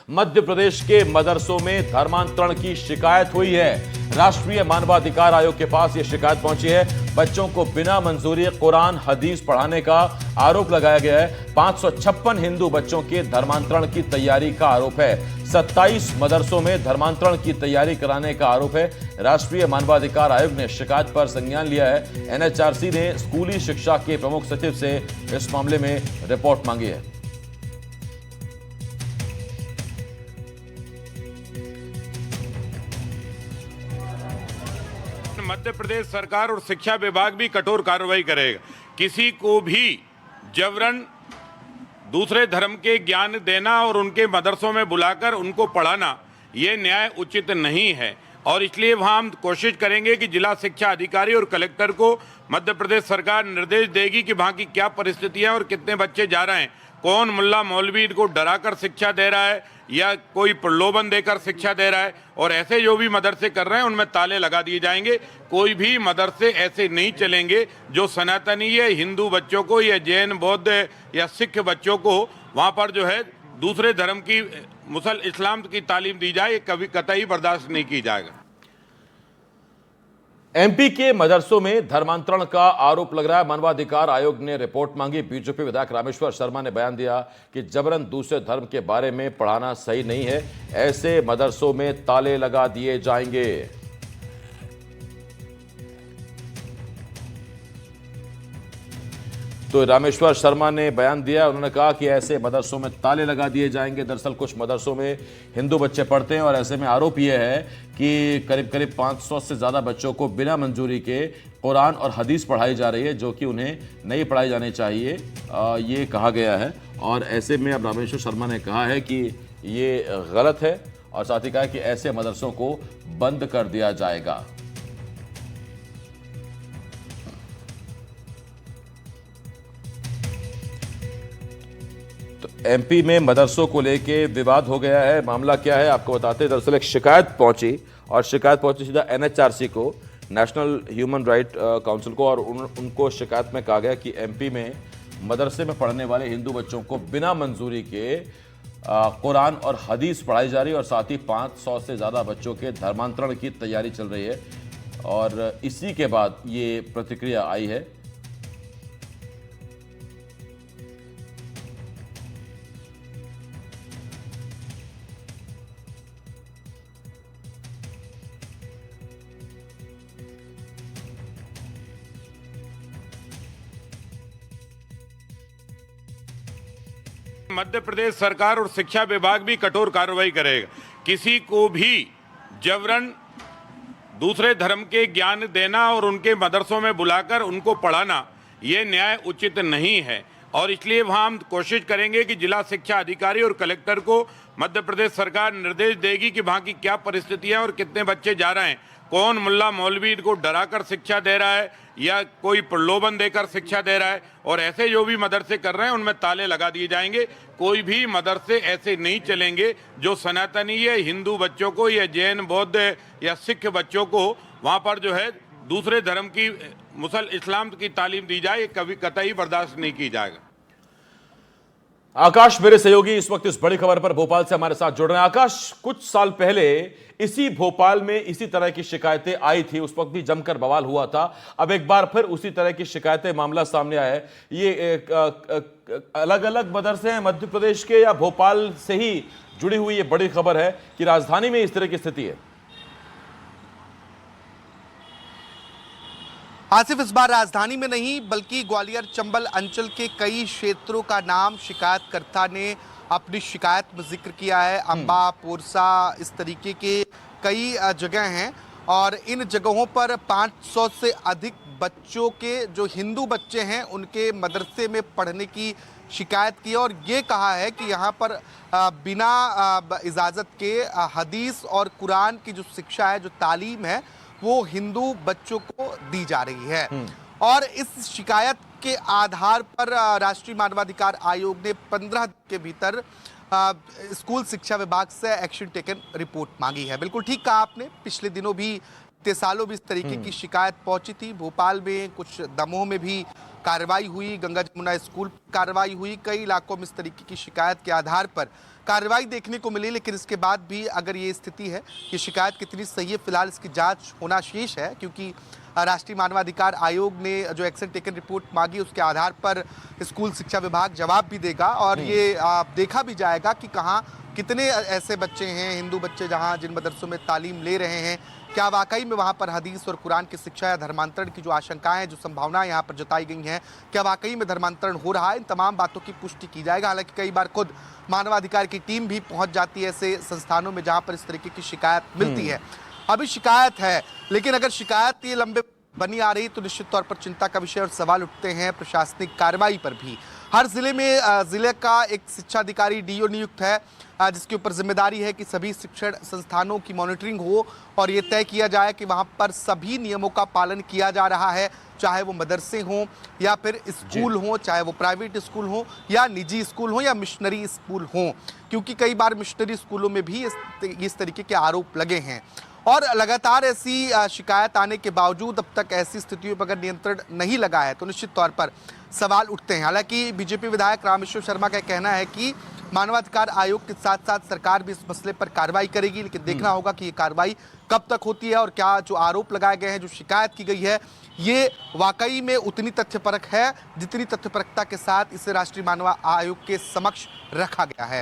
मध्य प्रदेश के मदरसों में धर्मांतरण की शिकायत हुई है। राष्ट्रीय मानवाधिकार आयोग के पास यह शिकायत पहुंची है। बच्चों को बिना मंजूरी कुरान हदीस पढ़ाने का आरोप लगाया गया है। 556 हिंदू बच्चों के धर्मांतरण की तैयारी का आरोप है। 27 मदरसों में धर्मांतरण की तैयारी कराने का आरोप है। राष्ट्रीय मानवाधिकार आयोग ने शिकायत पर संज्ञान लिया है। एनएचआरसी ने स्कूली शिक्षा के प्रमुख सचिव से इस मामले में रिपोर्ट मांगी है। मध्य प्रदेश सरकार और शिक्षा विभाग भी कठोर कार्रवाई करेगा। किसी को भी जबरन दूसरे धर्म के ज्ञान देना और उनके मदरसों में बुलाकर उनको पढ़ाना ये न्याय उचित नहीं है और इसलिए वहाँ हम कोशिश करेंगे कि जिला शिक्षा अधिकारी और कलेक्टर को मध्य प्रदेश सरकार निर्देश देगी कि वहाँ की क्या परिस्थितियाँ और कितने बच्चे जा रहे हैं, कौन मुल्ला मौलवी इनको डराकर शिक्षा दे रहा है या कोई प्रलोभन देकर शिक्षा दे रहा है, और ऐसे जो भी मदरसे कर रहे हैं उनमें ताले लगा दिए जाएंगे। कोई भी मदरसे ऐसे नहीं चलेंगे जो सनातनी या हिंदू बच्चों को या जैन बौद्ध या सिख बच्चों को वहाँ पर जो है दूसरे धर्म की इस्लाम की तालीम दी जाए, कभी कतई बर्दाश्त नहीं की जाएगा। एमपी के मदरसों में धर्मांतरण का आरोप लग रहा है। मानवाधिकार आयोग ने रिपोर्ट मांगी। बीजेपी विधायक रामेश्वर शर्मा ने बयान दिया कि जबरन दूसरे धर्म के बारे में पढ़ाना सही नहीं है। ऐसे मदरसों में ताले लगा दिए जाएंगे। तो रामेश्वर शर्मा ने बयान दिया। उन्होंने कहा कि ऐसे मदरसों में ताले लगा दिए जाएंगे। दरअसल कुछ मदरसों में हिंदू बच्चे पढ़ते हैं और ऐसे में आरोप यह है कि करीब करीब 500 से ज़्यादा बच्चों को बिना मंजूरी के कुरान और हदीस पढ़ाई जा रही है, जो कि उन्हें नहीं पढ़ाई जानी चाहिए, ये कहा गया है। और ऐसे में अब रामेश्वर शर्मा ने कहा है कि ये गलत है और साथ ही कहा कि ऐसे मदरसों को बंद कर दिया जाएगा। एमपी में मदरसों को लेके विवाद हो गया है। मामला क्या है आपको बताते हैं। दरअसल एक शिकायत पहुंची और शिकायत पहुंची सीधा एनएचआरसी को, नेशनल ह्यूमन राइट काउंसिल को, और उनको शिकायत में कहा गया कि एमपी में मदरसे में पढ़ने वाले हिंदू बच्चों को बिना मंजूरी के कुरान और हदीस पढ़ाई जा रही है और साथ ही 500 से ज़्यादा बच्चों के धर्मांतरण की तैयारी चल रही है। और इसी के बाद ये प्रतिक्रिया आई है। मध्य प्रदेश सरकार और शिक्षा विभाग भी कठोर कार्रवाई करेगा। किसी को भी जबरन दूसरे धर्म के ज्ञान देना और उनके मदरसों में बुलाकर उनको पढ़ाना ये न्याय उचित नहीं है और इसलिए वहाँ हम कोशिश करेंगे कि जिला शिक्षा अधिकारी और कलेक्टर को मध्य प्रदेश सरकार निर्देश देगी कि वहाँ की क्या परिस्थितियाँ और कितने बच्चे जा रहे हैं, कौन मुल्ला मौलवी इनको डराकर शिक्षा दे रहा है या कोई प्रलोभन देकर शिक्षा दे रहा है, और ऐसे जो भी मदरसे कर रहे हैं उनमें ताले लगा दिए जाएंगे। कोई भी मदरसे ऐसे नहीं चलेंगे जो सनातनी या हिंदू बच्चों को या जैन बौद्ध या सिख बच्चों को वहाँ पर जो है दूसरे धर्म की इस्लाम की तालीम दी जाए, कभी कतई बर्दाश्त नहीं की जाएगा। आकाश मेरे सहयोगी इस वक्त इस बड़ी खबर पर भोपाल से हमारे साथ जुड़ रहे हैं। आकाश, कुछ साल पहले इसी भोपाल में इसी तरह की शिकायतें आई थी, उस वक्त भी जमकर बवाल हुआ था। अब एक बार फिर उसी तरह की शिकायतें, मामला सामने आया है। ये अलग अलग मदरसे हैं मध्य प्रदेश के या भोपाल से ही जुड़ी हुई ये बड़ी खबर है कि राजधानी में इस तरह की स्थिति है? आसिफ, इस बार राजधानी में नहीं बल्कि ग्वालियर चंबल अंचल के कई क्षेत्रों का नाम शिकायतकर्ता ने अपनी शिकायत में जिक्र किया है। अंबा, पोरसा, इस तरीके के कई जगह हैं और इन जगहों पर 500 से अधिक बच्चों के, जो हिंदू बच्चे हैं, उनके मदरसे में पढ़ने की शिकायत की और ये कहा है कि यहाँ पर बिना इजाज़त के हदीस और कुरान की जो शिक्षा है, जो तालीम है, वो हिंदू बच्चों को दी जा रही है। और इस शिकायत के आधार पर राष्ट्रीय मानवाधिकार आयोग ने 15 दिन के भीतर स्कूल शिक्षा विभाग से एक्शन टेकन रिपोर्ट मांगी है। बिल्कुल ठीक कहा आपने, पिछले दिनों भी, बीते सालों भी इस तरीके की शिकायत पहुंची थी। भोपाल में, कुछ दमोह में भी कार्रवाई हुई, गंगा जमुना स्कूल पर कार्रवाई हुई, कई इलाकों में इस तरीके की शिकायत के आधार पर कार्रवाई देखने को मिली। लेकिन इसके बाद भी अगर ये स्थिति है कि शिकायत कितनी सही है, फिलहाल इसकी जांच होना शेष है, क्योंकि राष्ट्रीय मानवाधिकार आयोग ने जो एक्शन टेकन रिपोर्ट मांगी उसके आधार पर स्कूल शिक्षा विभाग जवाब भी देगा और ये देखा भी जाएगा कि कहाँ कितने ऐसे बच्चे हैं, हिंदू बच्चे जहाँ जिन मदरसों में तालीम ले रहे हैं, क्या वाकई में वहाँ पर हदीस और कुरान की शिक्षा या धर्मांतरण की जो आशंकाएं, जो संभावनाएं यहाँ पर जताई गई हैं, क्या वाकई में धर्मांतरण हो रहा है, इन तमाम बातों की पुष्टि की जाएगा। हालांकि कई बार खुद मानवाधिकार की टीम भी पहुंच जाती है ऐसे संस्थानों में जहाँ पर इस तरीके की शिकायत मिलती है। अभी शिकायत है, लेकिन अगर शिकायत ये लंबे बनी आ रही तो निश्चित तौर पर चिंता का विषय और सवाल उठते हैं प्रशासनिक कार्रवाई पर भी। हर जिले में जिले का एक शिक्षा अधिकारी डीओ नियुक्त है, जिसके ऊपर जिम्मेदारी है कि सभी शिक्षण संस्थानों की मॉनिटरिंग हो और ये तय किया जाए कि वहाँ पर सभी नियमों का पालन किया जा रहा है, चाहे वो मदरसे हों या फिर स्कूल हों, चाहे वो प्राइवेट स्कूल हों या निजी स्कूल हों या मिशनरी स्कूल हों, क्योंकि कई बार मिशनरी स्कूलों में भी इस तरीके के आरोप लगे हैं। और लगातार ऐसी शिकायत आने के बावजूद अब तक ऐसी स्थितियों पर अगर नियंत्रण नहीं लगा है तो निश्चित तौर पर सवाल उठते हैं। हालांकि बीजेपी विधायक रामेश्वर शर्मा का कहना है कि मानवाधिकार आयोग के साथ साथ सरकार भी इस मसले पर कार्रवाई करेगी, लेकिन देखना होगा कि ये कार्रवाई कब तक होती है और क्या जो आरोप लगाए गए हैं, जो शिकायत की गई है, ये वाकई में उतनी तथ्यपरक है जितनी तथ्यपरकता के साथ इसे राष्ट्रीय मानव आयोग के समक्ष रखा गया है।